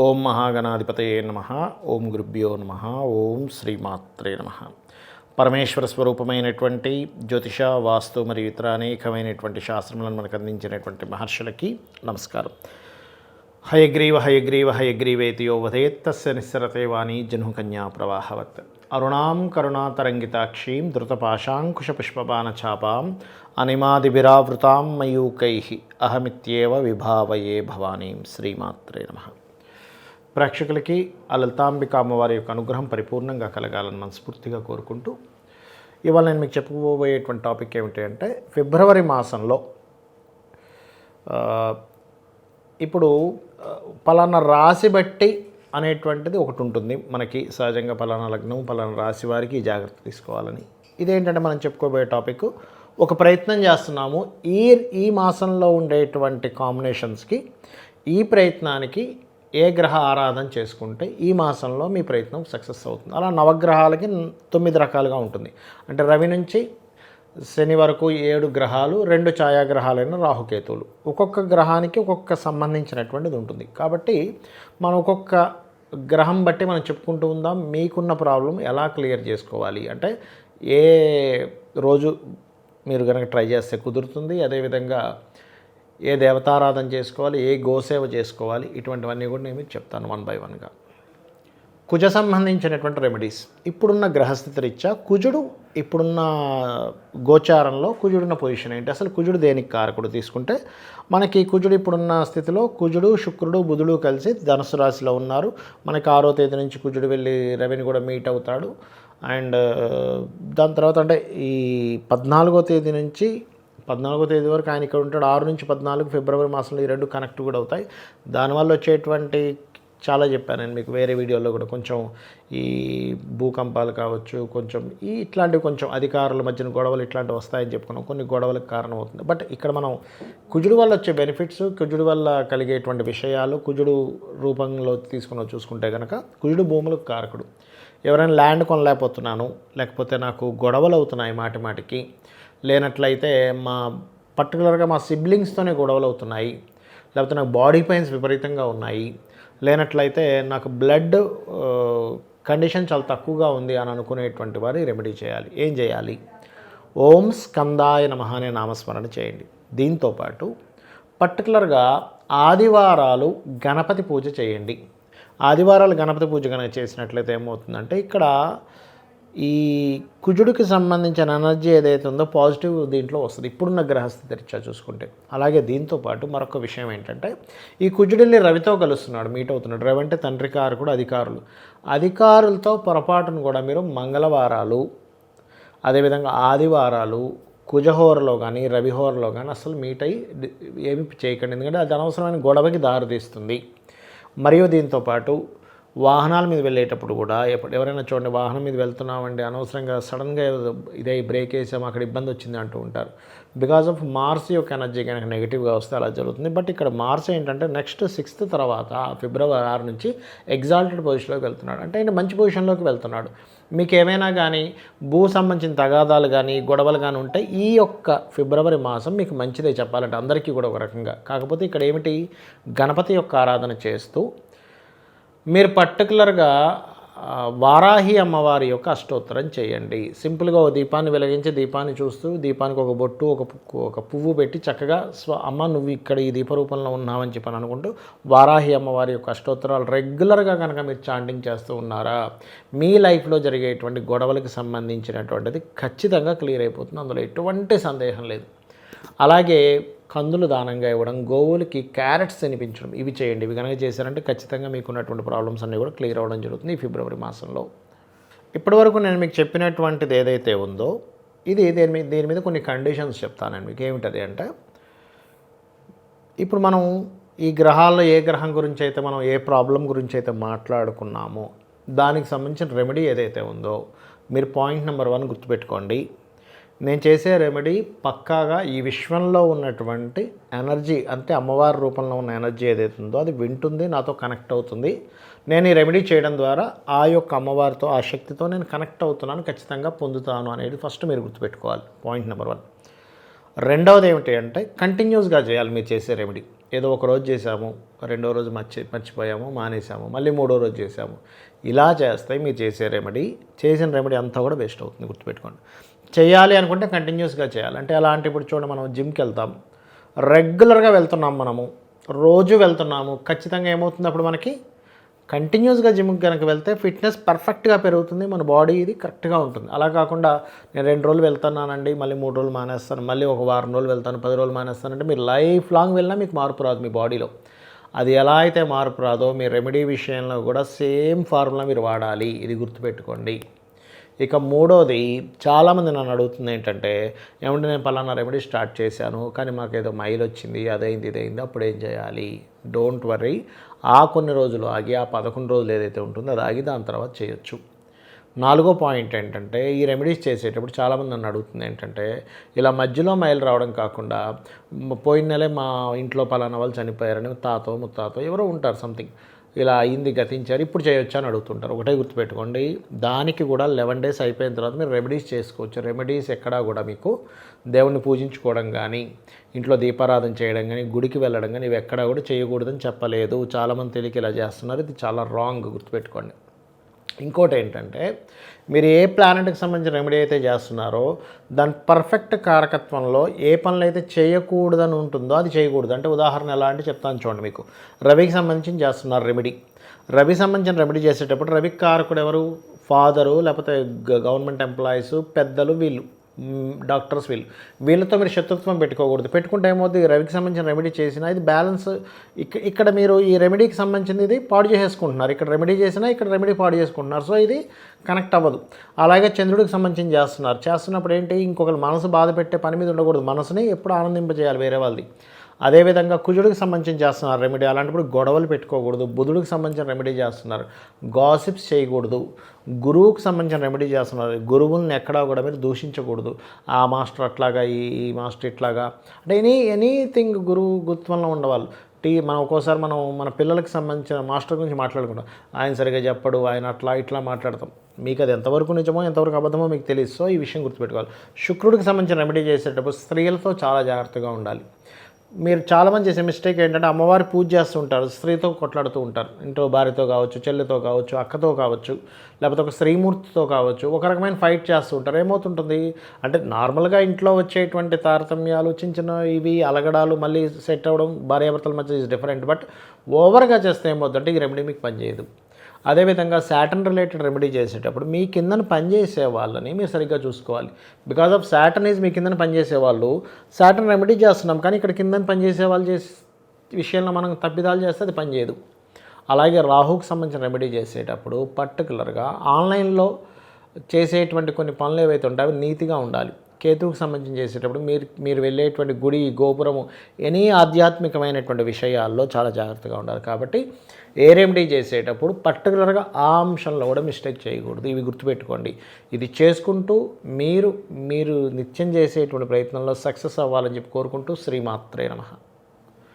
ఓం మహాగణాధిపతయే నమః. ఓం గురుభ్యో నమః. ఓం శ్రీమాత్రే నమః. పరమేశ్వర స్వరూపమైనటువంటి జ్యోతిష, వాస్తు మరియు ఇతర అనేకమైనటువంటి శాస్త్రములను మనకు అందించినటువంటి మహర్షులకి నమస్కారం. హయగ్రీవ హయగ్రీవ హయగ్రీవేతి యో వదేత్ తస్య నిస్సరతే వాణి జహ్నుకన్యా ప్రవాహవత్. అరుణాం కరుణాతరంగితాక్షీం ధృతపాశాంకుశపుష్పబాణచాపాం అనిమాదిభిరావృతాం మయూకైః అహమిత్యేవ విభావయే భవానీం. శ్రీమాత్రే నమః. ప్రేక్షకులకి ఆ లలితాంబిక అమ్మవారి యొక్క అనుగ్రహం పరిపూర్ణంగా కలగాలని మనస్ఫూర్తిగా కోరుకుంటూ, ఇవాళ నేను మీకు చెప్పుకోబోయేటువంటి టాపిక్ ఏమిటి అంటే, ఫిబ్రవరి మాసంలో ఇప్పుడు పలానా రాశి బట్టి అనేటువంటిది ఒకటి ఉంటుంది మనకి. సహజంగా పలానా లగ్నం పలానా రాశి వారికి జాగ్రత్త తీసుకోవాలని. ఇదేంటంటే మనం చెప్పుకోబోయే టాపిక్, ఒక ప్రయత్నం చేస్తున్నాము ఈ మాసంలో ఉండేటువంటి కాంబినేషన్స్కి, ఈ ప్రయత్నానికి ఏ గ్రహ ఆరాధన చేసుకుంటే ఈ మాసంలో మీ ప్రయత్నం సక్సెస్ అవుతుంది. అలా నవగ్రహాలకి 9 రకాలుగా ఉంటుంది. అంటే రవి నుంచి శని వరకు 7 గ్రహాలు, 2 ఛాయాగ్రహాలైన రాహుకేతువులు. ఒక్కొక్క గ్రహానికి ఒక్కొక్క సంబంధించినటువంటిది ఉంటుంది. కాబట్టి మనం ఒక్కొక్క గ్రహం బట్టి మనం చెప్పుకుంటూ ఉందాం. మీకున్న ప్రాబ్లం ఎలా క్లియర్ చేసుకోవాలి అంటే, ఏ రోజు మీరు కనుక ట్రై చేస్తే కుదురుతుంది, అదేవిధంగా ఏ దేవతారాధన చేసుకోవాలి, ఏ గోసేవ చేసుకోవాలి, ఇటువంటివన్నీ కూడా నేను మీకు చెప్తాను వన్ బై వన్గా. కుజ సంబంధించినటువంటి రెమెడీస్. ఇప్పుడున్న గ్రహస్థితి రీత్యా కుజుడు, ఇప్పుడున్న గోచారంలో కుజుడున్న పొజిషన్ ఏంటి, అసలు కుజుడు దేనికి కారకుడు తీసుకుంటే, మనకి కుజుడు ఇప్పుడున్న స్థితిలో కుజుడు, శుక్రుడు, బుధుడు కలిసి ధనుసు రాశిలో ఉన్నారు. మనకి 6వ తేదీ నుంచి కుజుడు వెళ్ళి రవిని కూడా మీట్ అవుతాడు. అండ్ దాని తర్వాత అంటే ఈ 14వ తేదీ నుంచి 14వ తేదీ వరకు ఆయన ఇక్కడ ఉంటాడు. 6 నుంచి 14 ఫిబ్రవరి మాసంలో ఈ 2 కనెక్ట్ కూడా అవుతాయి. దానివల్ల వచ్చేటువంటి చాలా చెప్పాను నేను మీకు వేరే వీడియోలో కూడా. కొంచెం ఈ భూకంపాలు కావచ్చు, కొంచెం ఇట్లాంటివి, కొంచెం అధికారుల మధ్యన గొడవలు ఇట్లాంటివి వస్తాయని చెప్పుకున్నాం. కొన్ని గొడవలకు కారణం అవుతుంది. బట్ ఇక్కడ మనం కుజుడు వల్ల వచ్చే బెనిఫిట్స్, కుజుడు వల్ల కలిగేటువంటి విషయాలు, కుజుడు రూపంలో తీసుకుని చూసుకుంటే కనుక, కుజుడు భూములకు కారకుడు. ఎవరైనా ల్యాండ్ కొనలేకపోతున్నాను, లేకపోతే నాకు గొడవలు అవుతున్నాయి మాటి మాటికి, లేనట్లయితే పర్టికులర్గా మా సిబ్లింగ్స్తోనే గొడవలు అవుతున్నాయి, లేకపోతే నాకు బాడీ పెయిన్స్ విపరీతంగా ఉన్నాయి, లేనట్లయితే నాకు బ్లడ్ కండిషన్ చాలా తక్కువగా ఉంది అని అనుకునేటువంటి వారు రెమెడీ చేయాలి. ఏం చేయాలి? ఓం స్కందాయ నమః అనే నామస్మరణ చేయండి. దీంతోపాటు పర్టికులర్గా ఆదివారాలు గణపతి పూజ చేయండి. ఆదివారాలు గణపతి పూజ కనుక చేసినట్లయితే ఏమవుతుందంటే, ఇక్కడ ఈ కుజుడికి సంబంధించిన ఎనర్జీ ఏదైతే ఉందో పాజిటివ్ దీంట్లో వస్తుంది ఇప్పుడున్న గ్రహస్థితి రీత్యా చూసుకుంటే. అలాగే దీంతోపాటు మరొక విషయం ఏంటంటే, ఈ కుజుడిని రవితో కలుస్తున్నాడు, మీట్ అవుతున్నాడు. రవి అంటే తండ్రి కారకుడు, అధికారులతో పొరపాటును కూడా మీరు మంగళవారాలు, అదేవిధంగా ఆదివారాలు కుజహోరలో కానీ రవిహోరలో కానీ అసలు మీట్ అయ్యి ఏమి చేయకండి. ఎందుకంటే అది అనవసరమైన గొడవకి దారితీస్తుంది. మరియు దీంతోపాటు వాహనాల మీద వెళ్ళేటప్పుడు కూడా, ఎవరైనా చూడండి, వాహనం మీద వెళ్తున్నామండి, అనవసరంగా సడన్గా ఇదే బ్రేక్ వేసాము, అక్కడ ఇబ్బంది వచ్చింది అంటూ ఉంటారు. బికాజ్ ఆఫ్ మార్స్ యొక్క ఎనర్జీ కనుక నెగిటివ్గా వస్తే అలా జరుగుతుంది. బట్ ఇక్కడ మార్స్ ఏంటంటే నెక్స్ట్ 6th తర్వాత ఫిబ్రవరి 6 నుంచి ఎగ్జాల్టెడ్ పొజిషన్లోకి వెళ్తున్నాడు. అంటే ఆయన మంచి పొజిషన్లోకి వెళ్తున్నాడు. మీకు ఏమైనా కానీ భూ సంబంధించిన తగాదాలు కానీ గొడవలు కానీ ఉంటే ఈ యొక్క ఫిబ్రవరి మాసం మీకు మంచిదే చెప్పాలంటే, అందరికీ కూడా ఒక రకంగా. కాకపోతే ఇక్కడ ఏమిటి, గణపతి యొక్క ఆరాధన చేస్తూ మీరు పర్టికులర్గా వారాహి అమ్మవారి యొక్క అష్టోత్తరం చేయండి. సింపుల్గా ఒక దీపాన్ని వెలిగించి, దీపాన్ని చూస్తూ, దీపానికి ఒక బొట్టు, ఒక పువ్వు పెట్టి చక్కగా అమ్మ నువ్వు ఇక్కడ ఈ దీపరూపంలో ఉన్నావని చెప్పని అనుకుంటూ వారాహి అమ్మవారి యొక్క అష్టోత్తరాలు రెగ్యులర్గా కనుక మీరు చాంటింగ్ చేస్తూ ఉన్నారా, మీ లైఫ్లో జరిగేటువంటి గొడవలకు సంబంధించినటువంటిది ఖచ్చితంగా క్లియర్ అయిపోతుంది. అందులో ఎటువంటి సందేహం లేదు. అలాగే కందులు దానంగా ఇవ్వడం, గోవులకి క్యారెట్స్ తినిపించడం, ఇవి చేయండి. ఇవి కనుక చేశారంటే ఖచ్చితంగా మీకు ఉన్నటువంటి ప్రాబ్లమ్స్ అన్నీ కూడా క్లియర్ అవ్వడం జరుగుతుంది ఈ ఫిబ్రవరి మాసంలో. ఇప్పటివరకు నేను మీకు చెప్పినటువంటిది ఏదైతే ఉందో, దీని మీద కొన్ని కండిషన్స్ చెప్తానండి మీకు. ఏమిటది అంటే, ఇప్పుడు మనం ఈ గ్రహాల్లో ఏ గ్రహం గురించి అయితే మనం ఏ ప్రాబ్లం గురించి అయితే మాట్లాడుకున్నామో దానికి సంబంధించిన రెమెడీ ఏదైతే ఉందో, మీరు పాయింట్ నెంబర్ 1 గుర్తుపెట్టుకోండి. నేను చేసే రెమెడీ పక్కాగా ఈ విశ్వంలో ఉన్నటువంటి ఎనర్జీ, అంటే అమ్మవారి రూపంలో ఉన్న ఎనర్జీ ఏదైతే ఉందో అది వింటుంది, నాతో కనెక్ట్ అవుతుంది. నేను ఈ రెమెడీ చేయడం ద్వారా ఆ యొక్క అమ్మవారితో, ఆ శక్తితో నేను కనెక్ట్ అవుతున్నాను, ఖచ్చితంగా పొందుతాను అనేది ఫస్ట్ మీరు గుర్తుపెట్టుకోవాలి. Point number 1. రెండవది ఏమిటి అంటే కంటిన్యూస్గా చేయాలి మీరు చేసే రెమెడీ. ఏదో ఒక రోజు చేసాము, రెండో రోజు మర్చిపోయాము, మానేసాము, మళ్ళీ మూడో రోజు చేసాము. ఇలా చేస్తే మీరు చేసే రెమెడీ, చేసిన రెమెడీ అంతా కూడా వేస్ట్ అవుతుంది, గుర్తుపెట్టుకోండి. చేయాలి అనుకుంటే కంటిన్యూస్గా చేయాలి. అంటే ఎలా అంటే ఇప్పుడు చూడండి, మనం జిమ్కి వెళ్తాం, రెగ్యులర్గా వెళ్తున్నాం, మనము రోజు వెళ్తున్నాము, ఖచ్చితంగా ఏమవుతుంది అప్పుడు మనకి కంటిన్యూస్గా జిమ్కి కనుక వెళ్తే ఫిట్నెస్ పర్ఫెక్ట్గా పెరుగుతుంది, మన బాడీ ఇది కరెక్ట్గా ఉంటుంది. అలా కాకుండా నేను 2 రోజులు వెళ్తున్నానండి, మళ్ళీ 3 రోజులు మానేస్తాను, మళ్ళీ ఒక వారం రోజులు వెళ్తాను, 10 రోజులు మానేస్తానంటే మీరు లైఫ్ లాంగ్ వెళ్ళినా మీకు మార్పు రాదు మీ బాడీలో. అది ఎలా అయితే మార్పు రాదో మీ రెమెడీ విషయంలో కూడా సేమ్ ఫార్ములా మీరు వాడాలి, ఇది గుర్తుపెట్టుకోండి. ఇక మూడోది, చాలామంది నన్ను అడుగుతుంది ఏంటంటే, ఏమంటే నేను పలానా రెమెడీ స్టార్ట్ చేశాను కానీ మాకేదో మైల్ వచ్చింది, అదైంది ఇదైంది, అప్పుడు ఏం చేయాలి? డోంట్ వర్రీ, ఆ కొన్ని రోజులు ఆగి, ఆ 11 రోజులు ఏదైతే ఉంటుందో అది ఆగి దాని తర్వాత చేయొచ్చు. 4వ పాయింట్ ఏంటంటే, ఈ రెమెడీస్ చేసేటప్పుడు చాలామంది నన్ను అడుగుతుంది ఏంటంటే, ఇలా మధ్యలో మైలు రావడం కాకుండా, పోయిన నెలే మా ఇంట్లో పలానా వాళ్ళు చనిపోయారని తాతో ముత్తాతో ఎవరో ఉంటారు, సంథింగ్ ఇలా అయింది, గతించారు, ఇప్పుడు చేయొచ్చా అని అడుగుతుంటారు. ఒకటే గుర్తుపెట్టుకోండి, దానికి కూడా 11 డేస్ అయిపోయిన తర్వాత మీరు రెమెడీస్ చేసుకోవచ్చు. రెమెడీస్ ఎక్కడా కూడా మీకు దేవుణ్ణి పూజించుకోవడం కానీ, ఇంట్లో దీపారాధన చేయడం కానీ, గుడికి వెళ్ళడం కానీ ఇవి ఎక్కడా కూడా చేయకూడదని చెప్పలేదు. చాలామంది తెలియక ఇలా చేస్తున్నారు, ఇది చాలా రాంగ్, గుర్తుపెట్టుకోండి. ఇంకోటి ఏంటంటే, మీరు ఏ ప్లానెట్కి సంబంధించిన రెమెడీ అయితే చేస్తున్నారో దాని పర్ఫెక్ట్ కారకత్వంలో ఏ పనులు అయితే చేయకూడదని ఉంటుందో అది చేయకూడదు. అంటే ఉదాహరణ ఎలా అంటే చెప్తాను చూడండి. మీకు రవికి సంబంధించి చేస్తున్నారు రెమెడీ, రవికి సంబంధించిన రెమెడీ చేసేటప్పుడు రవికి కారకుడు ఎవరు? ఫాదరు, లేకపోతే గవర్నమెంట్ ఎంప్లాయీస్, పెద్దలు, వీళ్ళు డాక్టర్స్, వీళ్ళతో మీరు శత్రుత్వం పెట్టుకోకూడదు. పెట్టుకుంటే ఏమవుతుంది, రవికి సంబంధించిన రెమెడీ చేసినా ఇది బ్యాలెన్స్, ఇక్కడ మీరు ఈ రెమెడీకి సంబంధించింది ఇది పాడు చేసేసుకుంటున్నారు, ఇక్కడ రెమెడీ చేసినా ఇక్కడ రెమెడీ పాడు చేసుకుంటున్నారు, సో ఇది కనెక్ట్ అవ్వదు. అలాగే చంద్రుడికి సంబంధించి చేస్తున్నప్పుడు ఏంటి, ఇంకొకరు మనసు బాధ పెట్టే పని మీద ఉండకూడదు, మనసుని ఎప్పుడు ఆనందింపజేయాలి వేరే వాళ్ళది. అదేవిధంగా కుజుడికి సంబంధించి చేస్తున్నారు రెమెడీ, అలాంటప్పుడు గొడవలు పెట్టుకోకూడదు. బుధుడికి సంబంధించిన రెమెడీ చేస్తున్నారు, గాసిప్స్ చేయకూడదు. గురువుకి సంబంధించిన రెమెడీ చేస్తున్నారు, గురువుల్ని ఎక్కడా కూడా మీరు దూషించకూడదు. ఆ మాస్టర్ అట్లాగా, ఈ మాస్టర్ ఇట్లాగా, అంటే ఎనీథింగ్ గురువు గుర్తువల్ల ఉండవాళ్ళు. మనం ఒక్కోసారి మన పిల్లలకి సంబంధించిన మాస్టర్ గురించి మాట్లాడుకుంటాం, ఆయన సరిగా చెప్పడు, ఆయన అట్లా ఇట్లా మాట్లాడతాం. మీకు అది ఎంతవరకు నిజమో ఎంతవరకు అబద్ధమో మీకు తెలియదు. సో ఈ విషయం గుర్తుపెట్టుకోవాలి. శుక్రుడికి సంబంధించిన రెమెడీ చేసేటప్పుడు స్త్రీలతో చాలా జాగ్రత్తగా ఉండాలి. మీరు చాలామంది చేసే మిస్టేక్ ఏంటంటే, అమ్మవారి పూజ చేస్తూ ఉంటారు, స్త్రీతో కొట్లాడుతూ ఉంటారు. ఇంట్లో భార్యతో కావచ్చు, చెల్లితో కావచ్చు, అక్కతో కావచ్చు, లేకపోతే ఒక స్త్రీమూర్తితో కావచ్చు, ఒక రకమైన ఫైట్ చేస్తూ ఉంటారు. ఏమవుతుంటుంది అంటే, నార్మల్గా ఇంట్లో వచ్చేటువంటి తారతమ్యాలు, చిన్న చిన్న ఇవి అలగడాలు మళ్ళీ సెట్ అవ్వడం భార్యాభర్తల మధ్య ఈజ్ డిఫరెంట్. బట్ ఓవర్గా చేస్తే ఏమవుతుందంటే ఈ రెమెడీ మీకు పనిచేయదు. అదేవిధంగా సాటర్న్ రిలేటెడ్ రెమెడీ చేసేటప్పుడు మీ కిందన పనిచేసే వాళ్ళని మీరు సరిగ్గా చూసుకోవాలి. బికాజ్ ఆఫ్ సాటర్న్ ఈజ్ మీ కిందన పనిచేసే వాళ్ళు, సాటర్న్ రెమెడీ చేస్తున్నాం కానీ ఇక్కడ కిందన పనిచేసే వాళ్ళు చేసే విషయంలో మనం తప్పిదాలు చేస్తే అది పనిచేయదు. అలాగే రాహుకి సంబంధించిన రెమెడీ చేసేటప్పుడు పర్టికులర్గా ఆన్లైన్లో చేసేటువంటి కొన్ని పనులు ఏవైతే ఉంటాయో అవి నీతిగా ఉండాలి. కేతువుకి సంబంధించి చేసేటప్పుడు మీరు వెళ్ళేటువంటి గుడి, గోపురము, ఎనీ ఆధ్యాత్మికమైనటువంటి విషయాల్లో చాలా జాగ్రత్తగా ఉండాలి. కాబట్టి ఏ రెమెడీ చేసేటప్పుడు పర్టికులర్గా ఆ అంశంలో కూడా మిస్టేక్ చేయకూడదు. ఇవి గుర్తుపెట్టుకోండి. ఇది చేసుకుంటూ మీరు నిత్యం చేసేటువంటి ప్రయత్నంలో సక్సెస్ అవ్వాలని చెప్పి కోరుకుంటూ శ్రీమాత్రే నమః.